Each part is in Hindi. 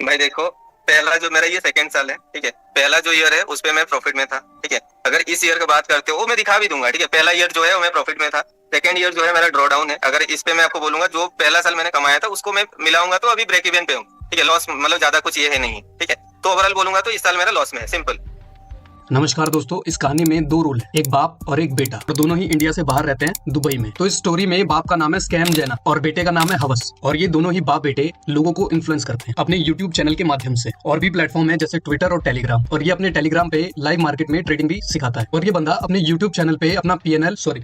भाई देखो, पहला जो मेरा ये सेकंड साल है, ठीक है। पहला जो ईयर है उस पे मैं प्रॉफिट में था, ठीक है। अगर इस ईयर की बात करते हो वो मैं दिखा भी दूंगा, ठीक है। पहला ईयर जो है वो मैं प्रॉफिट में था, सेकंड ईयर जो है मेरा ड्रॉ डाउन है। अगर इस पे मैं आपको बोलूंगा जो पहला साल मैंने कमाया था उसको मैं मिलाऊंगा तो अभी ब्रेक इवन पे हूँ, ठीक है। लॉस मतलब ज्यादा कुछ ये है नहीं, ठीक है। तो ओवरऑल बोलूंगा तो इस साल मेरा लॉस में है, सिंपल। नमस्कार दोस्तों, इस कहानी में दो रोल है, एक बाप और एक बेटा, और दोनों ही इंडिया से बाहर रहते हैं, दुबई में। तो इस स्टोरी में बाप का नाम है स्कैम जैना और बेटे का नाम है हवस, और ये दोनों ही बाप बेटे लोगों को इन्फ्लुएंस करते हैं अपने यूट्यूब चैनल के माध्यम से। और भी प्लेटफॉर्म है जैसे ट्विटर और टेलीग्राम, और ये अपने टेलीग्राम पे लाइव मार्केट में ट्रेडिंग भी सिखाता है। और ये बंदा अपने यूट्यूब चैनल पे अपना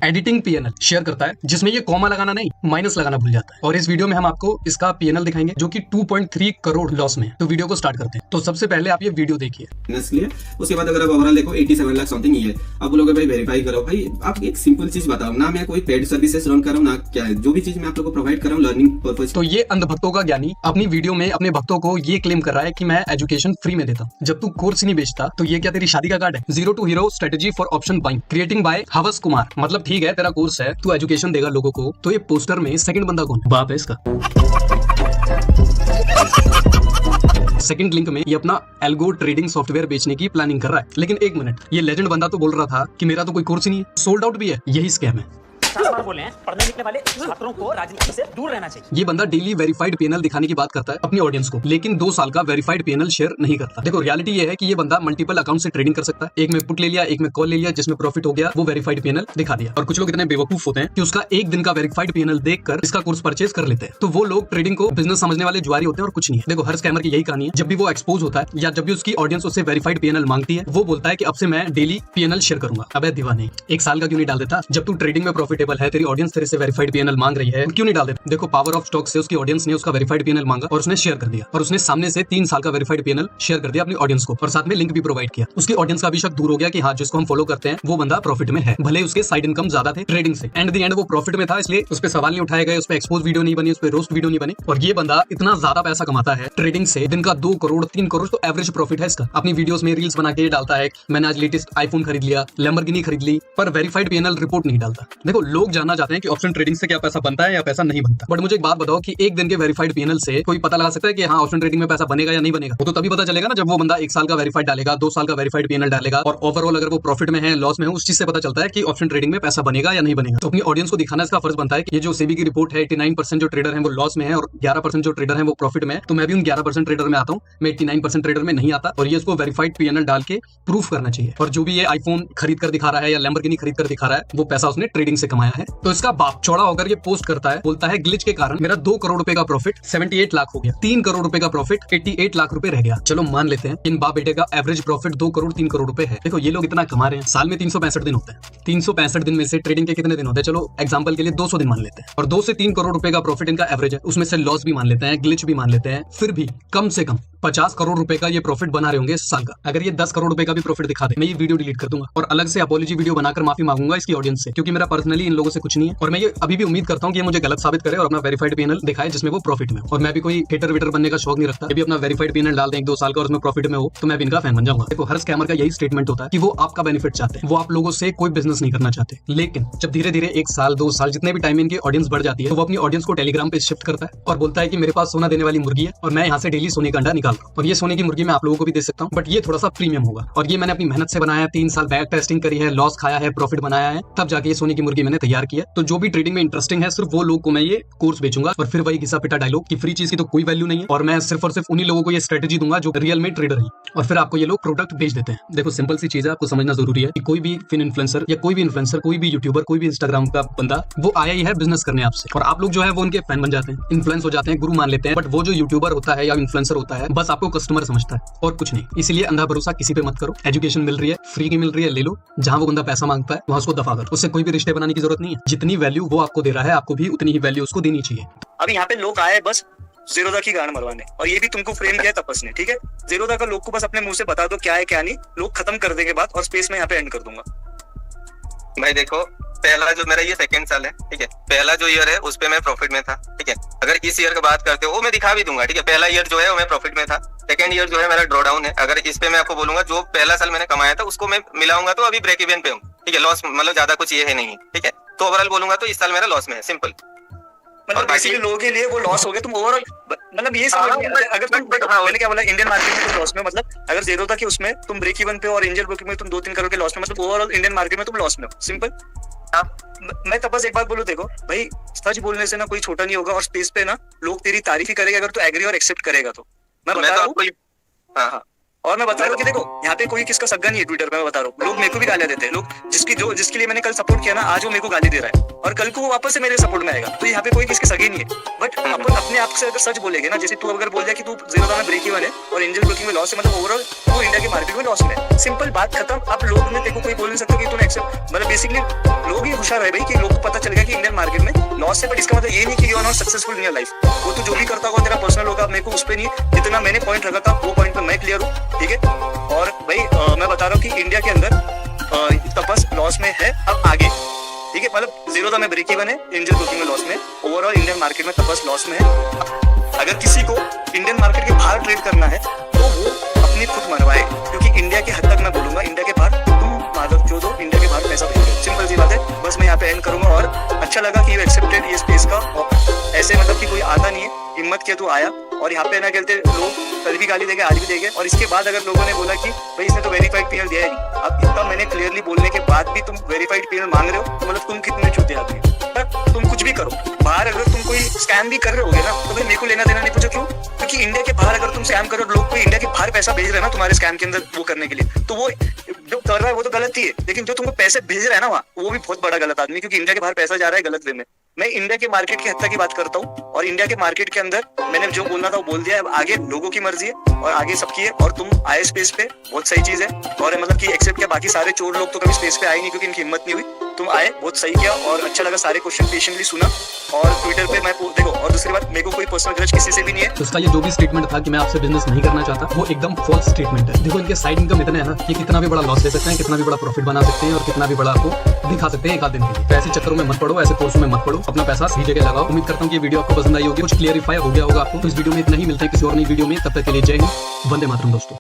एडिटिंग पीएनएल शेयर करता है, जिसमें ये कॉमा लगाना नहीं माइनस लगाना भूल जाता है। और इस वीडियो में हम आपको इसका पीएनएल दिखाएंगे जो कि 2.3 करोड़ लॉस में है। तो वीडियो को स्टार्ट करते हैं। तो सबसे पहले आप ये वीडियो देखिए। उसके बाद अगर आप ओवरऑल देखो 87 लाख समथिंग ही है। आप बोलोगे भाई वेरीफाई करो। भाई आप एक सिंपल चीज बताओ ना, मैं कोई पेड सर्विसेज रन कर रहा हूँ ना, क्या है जो भी चीज मैं आप लोगों को प्रोवाइड कर रहा हूँ लर्निंग पर्पस। तो ये अंधभक्तों का ज्ञानी अपनी वीडियो में अपने भक्तों को ये क्लेम कर रहा है कि मैं एजुकेशन फ्री में देता हूँ। जब तू कोर्स नहीं बेचता तो ये क्या तेरी शादी का कार्ड है? Zero to hero strategy for option buying creating by Havas Kumar. मतलब ठीक है तेरा कोर्स है, तू एजुकेशन देगा लोगों को, तो ये पोस्टर में सेकंड बंदा कौन है? बाप है इसका। सेकंड लिंक में ये अपना एल्गो ट्रेडिंग सॉफ्टवेयर बेचने की प्लानिंग कर रहा है। लेकिन एक मिनट, ये लेजेंड बंदा तो बोल रहा था कि मेरा तो कोई कोर्स ही नहीं है, सोल्ड आउट भी है। यही स्कैम है। बोले हैं पढ़ने लिखने वाले छात्रों को राजनीति से दूर रहना चाहिए। ये बंदा डेली वेरीफाइड पीएनएल दिखाने की बात करता है अपनी ऑडियंस को, लेकिन 2 साल का वेरीफाइड पीएनएल शेयर नहीं करता। देखो रियलिटी ये है कि ये बंदा मल्टीपल अकाउंट से ट्रेडिंग कर सकता है। एक में पुट ले लिया, एक में कॉल ले लिया, जिसमें प्रॉफिट हो गया, वो वेरीफाइड पीएनएल दिखा दिया। और कुछ लोग इतने बेवकूफ होते हैं कि उसका एक दिन का वेरीफाइड पीएनएल देखकर इसका कोर्स परचेज कर लेते हैं। तो वो लोग ट्रेडिंग को बिजनेस समझने वाले जुआरी होते हैं और कुछ नहीं है। देखो हर स्कैमर की यही कहानी है। जब भी वो एक्सपोज होता है या जब भी उसकी ऑडियंस उससे वेरीफाइड पीएनएल मांगती है, वो बोलता है कि अब से मैं डेली पीएनएल शेयर करूंगा। अबे दीवाने, एक साल का क्यों नहीं डाल देता? जब तू ट्रेडिंग में प्रॉफिटेबल है, तेरी ऑडियंस तेरे से वेरीफाइड पीएनएल मांग रही है, क्यों नहीं डाल देता? देखो पावर ऑफ स्टॉक से उसकी ऑडियंस ने उसका वेरीफाइड पीएनएल मांगा और उसने शेयर कर दिया, और उसने सामने से 3 साल का वेरीफाइड पीएनएल शेयर कर दिया अपनी ऑडियंस को, और साथ में लिंक भी प्रोवाइड किया। उसकी ऑडियंस का भी शक दूर हो गया कि हाँ जिसको हम फॉलो करते हैं वो बंदा प्रॉफिट में है, भले उसके साइड इनकम ज्यादा थे ट्रेडिंग से। एंड द एंड वो प्रॉफिट में था, इसलिए उस पर सवाल नहीं उठाए गए, उस पर एक्सपोज वीडियो नहीं बनी, उस पर रोस्ट वीडियो नहीं बनी। और ये बंदा इतना ज्यादा पैसा कमाता है ट्रेडिंग से, दिन का 2 करोड़ 3 करोड़ तो एवरेज प्रॉफिट है इसका। अपनी वीडियोस में रील्स बना के डालता है मैंने आज लेटेस्ट आईफोन खरीद लिया, लैम्बोर्गिनी खरीद ली, पर वेरीफाइड पीएनएल रिपोर्ट नहीं डालता। देखो लोग जानना चाहते हैं कि ऑप्शन ट्रेडिंग से क्या पैसा बनता है या पैसा नहीं बनता। बट मुझे एक बात बताओ कि एक दिन के वेरीफाइड पीएनएल से कोई पता लगा सकता है कि हाँ ऑप्शन ट्रेडिंग में पैसा बनेगा या नहीं बनेगा? वो तो तभी पता चलेगा ना जब वो बंदा 1 साल का वेरीफाइड डालेगा, 2 साल का वेरीफाइड पीएनएल डालेगा, और ओवरऑल अगर वो प्रॉफिट में है लॉस में है, उस चीज से पता चलता है कि ऑप्शन ट्रेडिंग में पैसा बनेगा या नहीं बनेगा। तो अपनी ऑडियंस को दिखाना इसका फर्ज बनता है कि ये जो सेबी की रिपोर्ट है 89% जो ट्रेडर है वो लॉस में है और 11% जो ट्रेडर है वो प्रॉफिट में है। तो मैं भी उन 11% ट्रेडर में आता हूँ, मैं 89% ट्रेडर में नहीं आता। और ये इसको वेरीफाइड पीएनएल डाल के प्रूफ करना चाहिए। और जो भी ये आईफोन खरीद कर दिखा रहा है या लैम्बोर्गिनी खरीद कर दिखा रहा है, वो पैसा उसने ट्रेडिंग से कमाया है। तो इसका बाप चौड़ा होकर ये पोस्ट करता है, बोलता है ग्लिच के कारण मेरा 2 करोड़ रुपए का प्रॉफिट 78 लाख हो गया, 3 करोड़ रुपए का प्रॉफिट 88 लाख रुपए रह गया। चलो मान लेते हैं इन बाप बेटे का एवरेज प्रॉफिट 2 करोड़ 3 करोड़ रुपए है। देखो ये लोग इतना कमा रहे हैं, साल में 365 दिन होते हैं। 365 दिन में से ट्रेडिंग के कितने दिन होते हैं? चलो एग्जांपल के लिए 200 दिन मान लेते हैं, और 2 से 3 करोड़ रुपए का प्रॉफिट इनका एवरेज है। उसमें से लॉस भी मान लेते हैं, ग्लिच भी मान लेते हैं, फिर भी कम से कम 50 करोड़ रुपए का ये प्रॉफिट बना रहे होंगे इस साल का। अगर ये 10 करोड़ रुपए का भी प्रॉफिट दिखा दे, मैं ये वीडियो डिलीट कर दूंगा और अलग से अपॉलॉजी वीडियो बनाकर माफी मांगूंगा इसकी ऑडियंस से, क्योंकि मेरा पर्सनली इन लोगों से कुछ नहीं है। और मैं ये अभी भी उम्मीद करता हूं कि ये मुझे गलत साबित करे और अपना वेरीफाइड पीएनएल दिखाए जिसमें वो प्रॉफिट में। और मैं भी कोई हेटर वेटर बनने का शौक नहीं रखता। ये भी अपना वेरीफाइड पीएनएल डाल दें 1-2 साल का और उसमें प्रॉफिट में हो, तो मैं भी इनका फैन बन जाऊंगा। देखो हर स्कैमर का यही स्टेटमेंट होता है कि वो आपका बेनिफिट चाहते हैं, वो आप लोगों से कोई बिजनेस नहीं करना चाहते। लेकिन जब धीरे धीरे 1 साल 2 साल जितने भी टाइम इनकी ऑडियंस बढ़ जाती है, तो वो अपनी ऑडियंस को टेलीग्राम पे शिफ्ट करता है और बोलता है कि मेरे पास सोना देने वाली मुर्गी है और मैं यहाँ से डेली सोने का अंडा निकाल रहा हूँ, और ये सोने की मुर्गी मैं आप लोगों को भी दे सकता हूँ, बट ये थोड़ा सा प्रीमियम होगा। और ये मैंने अपनी मेहनत से बनाया, 3 साल बैक टेस्टिंग करी है, लॉस खाया है, प्रॉफिट बनाया है, तब जाके ये सोने की मुर्गी मैंने तैयार किया। तो जो भी ट्रेडिंग में इंटरेस्टिंग है सिर्फ वो लोग को मैं ये कोर्स बेचूंगा। और फिर वही घिसा पिटा डायलॉग कि फ्री चीज की तो कोई वैल्यू नहीं है, और मैं सिर्फ और सिर्फ उन्हीं लोगों को ये स्ट्रेटेजी दूंगा जो रियल में ट्रेडर है, और फिर आपको ये लोग प्रोडक्ट बेच देते हैं। देखो सिंपल सी चीज है, आपको समझना जरूरी है कि कोई भी फिन इन्फ्लुएंसर या कोई भी इन्फ्लुएंसर, कोई भी यूट्यूबर, कोई भी इंस्टाग्राम का बंदा, वो आया ही है बिजनेस करने आपसे, और आप लोग जो है वो उनके फैन बन जाते हैं, इन्फ्लुएंस हो जाते हैं, गुरु मान लेते हैं। बट वो जो यूट्यूबर होता है या इन्फ्लुएंसर होता है, बस आपको कस्टमर समझता है और कुछ नहीं। इसलिए अंधा भरोसा किसी पे मत करो। एजुकेशन मिल रही है, फ्री की मिल रही है, ले लो। जहां वो बंदा पैसा मांगता है वहां उसको दफा करो। उससे कोई भी रिश्ते बनाने की जरूरत नहीं है। जितनी वैल्यू वो आपको दे रहा है, आपको भी उतनी ही वैल्यू उसको देनी चाहिए। अब यहाँ पे लोग आए बस जीरोधा की गांड मरवाने, और ये भी तुमको फ्रेम किया तपस ने, ठीक है। जीरोधा का लोग को बस अपने मुंह से बता दो क्या है क्या नहीं, लोग खत्म कर देंगे बात, और स्पेस में यहाँ पे एंड कर दूंगा। भाई देखो, पहला जो मेरा ये सेकंड साल है, ठीक है। पहला जो ईयर है उस पे मैं प्रॉफिट में था, ठीक है। अगर इस ईयर की बात करते हो वो मैं दिखा भी दूंगा, ठीक है। पहला ईयर जो है वो मैं प्रॉफिट में था, सेकंड ईयर जो है मेरा ड्रॉ डाउन है। अगर इस पे मैं आपको बोलूंगा जो पहला साल मैंने कमाया था उसको मैं मिलाऊंगा तो अभी ब्रेक इवन पे हूँ, ठीक है। लॉस मतलब ज्यादा कुछ ये है नहीं, ठीक है। तो ओवरऑल बोलूंगा तो इस साल मेरा लॉस में है, सिंपल। और मतलब बाकी बेसिकली लोगों के लिए वो लॉस हो गया। तुम ओवरऑल मतलब ये समझ नहीं आता, अगर तुम मैंने क्या बोला, इंडियन मार्केट में तुम लॉस में, मतलब अगर ज़ीरोधा की उसमें तुम ब्रेक इवन पे और एंजल ब्रोकिंग में तुम 2-3 करोड़ के लॉस में, मतलब ओवरऑल इंडियन मार्केट में तुम लॉस में हो, सिंपल। मैं तपस एक बात बोलूं, देखो भाई सच बोलने से ना कोई छोटा नहीं होगा, और स्पेस पे ना लोग तेरी तारीफ ही करेंगे अगर तू एग्री और एक्सेप्ट करेगा तो। मैं बता रहा हूँ, हाँ, और मैं बता रहा हूँ कि देखो यहाँ पे कोई किसका सग्गा नहीं है ट्विटर पे, मैं बता रहा हूँ। लोग मेरे को भी गालियां देते हैं, लोग जिसके लिए मैंने कल सपोर्ट किया ना, आज वो मेरे को गाली दे रहा है, और कल को वो वापस से मेरे सपोर्ट में आएगा। तो यहाँ पे कोई किसके सगे नहीं है। बट अपन अपने आप से अगर सच बोलेंगे ना, जैसे तू अगर बोल दिया कि तू ज़ीरोधा में ब्रेक इवन है और एंजल ब्रोकिंग में लॉस है, मतलब ओवरऑल तू इंडिया के मार्केट में लॉस में है, सिंपल बात खत्म। अब लोग ने देखो कोई बोल नहीं सकता कि तूने एक्सेप्ट, मतलब बेसिकली लोग ही होशियार है भाई कि लोग को पता चल गया कि इंडियन मार्केट में लॉस है, बट इसका मतलब ये नहीं कि you are not successful in your life. वो तू जो भी करता होगा तेरा पर्सनल होगा, मेरे को उस पर नहीं, जितना मैंने पॉइंट रखा था वो पॉइंट पे मैं क्लियर हूँ, ठीक है। और भाई मैं बता रहा हूँ कि इंडिया के अंदर तपस लॉस में है अब आगे, ठीक है। मतलब ज़ीरोधा में ब्रेक इवन है, एंजल ब्रोकिंग में लॉस में, ओवरऑल इंडियन मार्केट में तपस लॉस में है। अगर किसी को इंडियन मार्केट के बाहर ट्रेड करना है तो वो अपनी खुद मरवाए, क्योंकि इंडिया के हद तक मैं बोलूंगा, इंडिया के बाहर तुम माधव जो दो इंडिया के बाहर पैसा भेजो, सिंपल सी बात है। बस मैं यहाँ पे एंड करूंगा, और अच्छा लगा कि यू एक्सेप्टेड ये स्पेस का, और ऐसे मतलब कि कोई आता नहीं है, हिम्मत किया तो आया। और यहाँ पे ना कहते लोग कल भी गाली देंगे, आज भी देंगे, और इसके बाद अगर लोगों ने बोला कि भाई इसने तो वेरीफाइड पीएल दिया है नहीं, अब इतना मैंने क्लियरली बोलने के बाद भी तुम वेरीफाइड पीएल मांग रहे हो, तो मतलब तुम कितने चूते आदमी हो। पर तुम कुछ भी करो, बाहर अगर तुम कोई स्कैम भी कर रहे होगे ना, तो भाई मेरे को लेना देना नहीं, पूछो क्यों? क्योंकि इंडिया के बाहर अगर तुम स्कैम करो, लोग कोई इंडिया के बाहर पैसा भेज रहे हैं ना तुम्हारे स्कैम के अंदर वो करने के लिए, तो वो जो कर रहा है वो तो गलत ही है, लेकिन जो तुमको पैसे भेज रहा है ना वहाँ, वो भी बहुत बड़ा गलत आदमी, क्योंकि इंडिया के बाहर पैसा जा रहा है गलत वे में। मैं इंडिया के मार्केट की हत्या की बात करता हूँ, और इंडिया के मार्केट के अंदर मैंने जो बोलना था वो बोल दिया है। अब आगे लोगों की मर्जी है और आगे सबकी है, और तुम आए स्पेस पे, बहुत सही चीज है। और मतलब कि एक्सेप्ट किया, बाकी सारे चोर लोग तो कभी स्पेस पे आए नहीं क्योंकि इनकी हिम्मत नहीं हुई, तुम आए, बहुत सही किया, और अच्छा लगा, सारे क्वेश्चन पेशेंटली सुना। और ट्विटर पे मैं देखो, और दूसरी बात, मेरे को कोई पर्सनल ग्रज किसी से भी नहीं है। तो उसका ये जो भी स्टेटमेंट था कि मैं आपसे बिजनेस नहीं करना चाहता, वो एकदम फॉल्स स्टेटमेंट है। देखो इनके साइड इनकम इतने है ना कि कितना भी बड़ा लॉस ले सकते हैं, कितना भी बड़ा प्रॉफिट बना सकते हैं, और कितना भी बड़ा आपको दिखा सकते हैं एक आध दिन के लिए। तो ऐसे चक्करों में मत पड़ो, ऐसे कोर्सों में मत पड़ो, अपना पैसा सही जगह लगाओ। उम्मीद करता हूँ कि ये वीडियो आपको पसंद आई होगी, कुछ क्लियरिफाई हो गया होगा आपको। तो इस वीडियो में इतना ही, मिलता है किसी और नई वीडियो में, तब तक के लिए जय हिंद, वंदे मातरम दोस्तों।